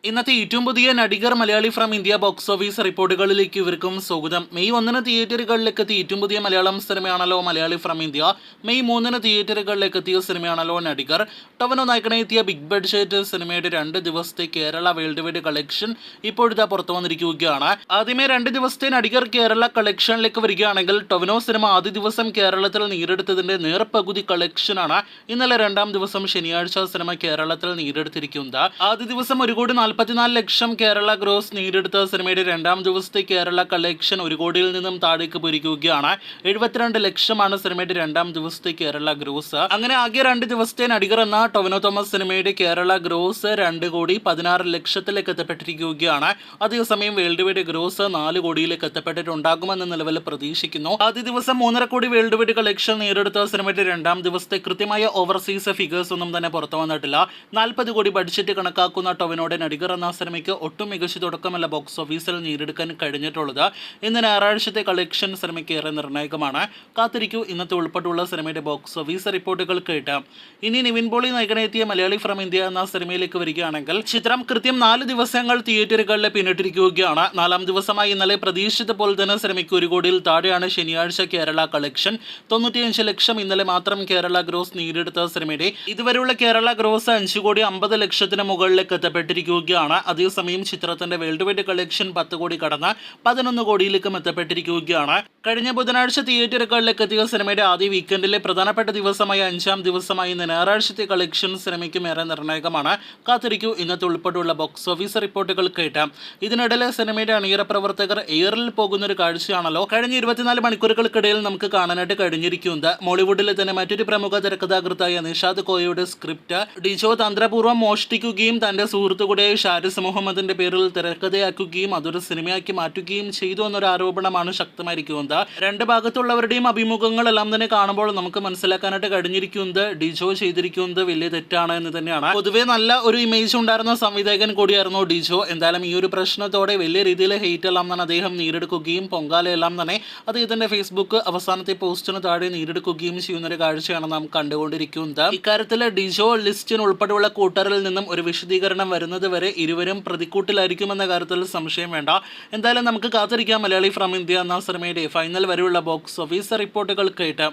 ഇന്നത്തെ ഏറ്റവും പുതിയ Nadikar Malayalee from India box office റിപ്പോർട്ടുകളിലേക്ക് ഇവർക്കും സ്വാഗതം. മെയ് 1 തിയേറ്ററുകളിലേക്ക് എത്തിയ ഏറ്റവും പുതിയ മലയാളം സിനിമയാണല്ലോ മലയാളി ഫ്രം ഇന്ത്യ. മെയ് 3 തിയേറ്ററുകളിലേക്ക് എത്തിയ സിനിമയാണല്ലോ നടികർ. ടൊവിനോ നായകനെ എത്തിയ ബിഗ് ബഡ്ജറ്റ് സിനിമയുടെ 2 ദിവസത്തെ കേരള വേൾഡ് വൈഡ് കളക്ഷൻ ഇപ്പോഴത്തെ പുറത്തു വന്നിരിക്കുകയാണ്. ആദ്യമേ 2 ദിവസത്തെ നടികർ കേരള കളക്ഷനിലേക്ക് വരികയാണെങ്കിൽ ടൊവിനോ സിനിമ ആദ്യ ദിവസം കേരളത്തിൽ നേടിയെടുത്തതിന്റെ നേർപകുതി കളക്ഷനാണ് ഇന്നലെ 2ാം ദിവസം ശനിയാഴ്ച സിനിമ കേരളത്തിൽ നേടിയെടുത്തിരിക്കുന്നത്. ആദ്യ ദിവസം 1,44 ലക്ഷം കേരള ഗ്രോസ് നേടിയെടുത്ത സിനിമയുടെ 2ാം ദിവസത്തെ കേരള കളക്ഷൻ 1 കോടിയിൽ നിന്നും താഴേക്ക് പോയിരിക്കുകയാണ്. 72 ലക്ഷമാണ് സിനിമയുടെ 2ാം ദിവസത്തെ കേരള ഗ്രോസ്. അങ്ങനെ ആകെ 2 ദിവസത്തെ നടികർ എന്ന ടൊവിനോ തോമസ് സിനിമയുടെ കേരള ഗ്രോസ് 2 കോടി 16 ലക്ഷത്തിലേക്ക് എത്തപ്പെട്ടിരിക്കുകയാണ്. അതേസമയം വേൾഡ് വൈഡ് ഗ്രോസ് 4 കോടിയിലേക്ക് എത്തപ്പെട്ടിട്ടുണ്ടാകുമെന്ന നിലവിൽ പ്രതീക്ഷിക്കുന്നു. ആദ്യ ദിവസം 3.5 കോടി വേൾഡ് വൈഡ് കളക്ഷൻ നേടിയെടുത്ത സിനിമയുടെ 2ാം ദിവസത്തെ കൃത്യമായ ഓവർസീസ് ഫിഗേഴ്സ് ഒന്നും തന്നെ പുറത്തു വന്നിട്ടില്ല. 40 കോടി ബഡ്ജറ്റ് കണക്കാക്കുന്ന ടൊവിനോയുടെ നടികർ എന്ന സിനിമയ്ക്ക് ഒട്ടും മികച്ച തുടക്കമല്ല ബോക്സ് ഓഫീസിൽ നേടിയെടുക്കാൻ കഴിഞ്ഞിട്ടുള്ളത്. ഇന്ന് ഞായറാഴ്ചത്തെ കളക്ഷൻ സിനിമയ്ക്ക് ഏറെ നിർണായകമാണ്. കാത്തിരിക്കൂ ഇന്നത്തെ ഉൾപ്പെട്ടുള്ള സിനിമയുടെ ബോക്സ് ഓഫീസ് റിപ്പോർട്ടുകൾ കേട്ട്. ഇനി നിവിൻ പോളി നായകനെത്തിയ മലയാളി ഫ്രം ഇന്ത്യ എന്ന സിനിമയിലേക്ക് വരികയാണെങ്കിൽ ചിത്രം കൃത്യം 4 ദിവസങ്ങൾ തിയേറ്ററുകളിൽ പിന്നിട്ടിരിക്കുകയാണ്. 4ാം ദിവസമായി ഇന്നലെ പ്രതീക്ഷിച്ച പോലെ തന്നെ സിനിമയ്ക്ക് 1 കോടിയിൽ താഴെയാണ് ശനിയാഴ്ച കേരള കളക്ഷൻ. 95 ലക്ഷം ഇന്നലെ മാത്രം കേരള ഗ്രോസ് നേടിയെടുത്ത സിനിമയുടെ ഇതുവരെയുള്ള കേരള ഗ്രോസ് 5 കോടി 50 ലക്ഷത്തിന് മുകളിലേക്ക് എത്തപ്പെട്ടിരിക്കുകയാണ്. അതേസമയം ചിത്രത്തിന്റെ വേൾഡ് വൈഡ് കളക്ഷൻ 10 കോടി കടന്ന് 11 കോടിയിലേക്കും എത്തപ്പെട്ടിരിക്കുകയാണ്. കഴിഞ്ഞ ബുധനാഴ്ച തിയേറ്ററുകളിലേക്ക് എത്തിയ സിനിമയുടെ ആദ്യ വീക്കെൻഡിലെ പ്രധാനപ്പെട്ട ദിവസമായ 5ാം ദിവസമായി ഇന്ന് ഞായറാഴ്ചത്തെ കളക്ഷൻ സിനിമയ്ക്കും ഏറെ നിർണായകമാണ്. കാത്തിരിക്കൂ ഇന്നത്തെ ഉൾപ്പെടെയുള്ള ബോക്സ് ഓഫീസ് റിപ്പോർട്ടുകൾ കേട്ട്. ഇതിനിടയിലെ സിനിമയുടെ അണിയറ പ്രവർത്തകർ എയറിൽ പോകുന്ന ഒരു കാഴ്ചയാണല്ലോ കഴിഞ്ഞ 24 മണിക്കൂറുകൾക്കിടയിൽ നമുക്ക് കാണാനായിട്ട് കഴിഞ്ഞിരിക്കുന്നത്. മോളിവുഡിലെ തന്നെ മറ്റൊരു പ്രമുഖ തിരക്കഥാകൃത്തായ നിഷാദ് കോയയുടെ സ്ക്രിപ്റ്റ് ഡിജോ തന്ത്രപൂർവ്വം മോഷ്ടിക്കുകയും തന്റെ സുഹൃത്തുക്കൂടെ ഷാരിസ് മുഹമ്മദിന്റെ പേരിൽ തിരക്കഥയാക്കുകയും അതൊരു സിനിമയാക്കി മാറ്റുകയും ചെയ്തു എന്നൊരു ആരോപണമാണ് ശക്തമായിരിക്കുന്നത്. 2 ഭാഗത്തുള്ളവരുടെയും അഭിമുഖങ്ങളെല്ലാം തന്നെ കാണുമ്പോൾ നമുക്ക് മനസ്സിലാക്കാനായിട്ട് കഴിഞ്ഞിരിക്കുന്നത് ഡിജോ ചെയ്തിരിക്കുന്നത് വലിയ തെറ്റാണ് എന്ന് തന്നെയാണ്. പൊതുവെ നല്ല ഒരു ഇമേജ് ഉണ്ടായിരുന്ന സംവിധായകൻ കൂടിയായിരുന്നു ഡിജോ. എന്തായാലും ഈ ഒരു പ്രശ്നത്തോടെ വലിയ രീതിയിൽ ഹെയ്റ്റ് എല്ലാം തന്നെ അദ്ദേഹം നേടിയെടുക്കുകയും പൊങ്കാലയെല്ലാം തന്നെ അദ്ദേഹത്തിന്റെ ഫേസ്ബുക്ക് അവസാനത്തെ പോസ്റ്റിന് താഴെ നേടിയെടുക്കുകയും ചെയ്യുന്ന ഒരു കാഴ്ചയാണ് നാം കണ്ടുകൊണ്ടിരിക്കുന്നത്. ഇക്കാര്യത്തിൽ ഡിജോ ലിസ്റ്റിന് ഉൾപ്പെടെയുള്ള കൂട്ടറിൽ നിന്നും ഒരു വിശദീകരണം വരുന്നത് വരെ ഇരുവരും പ്രതിക്കൂട്ടിലായിരിക്കുമെന്ന കാര്യത്തിൽ സംശയം വേണ്ട. എന്തായാലും നമുക്ക് കാത്തിരിക്കാം മലയാളി ഫ്രം ഇന്ത്യ എന്ന സിനിമയുടെ ഫൈനൽ വരെയുള്ള ബോക്സ് ഓഫീസ് റിപ്പോർട്ടുകൾ കേട്ട്.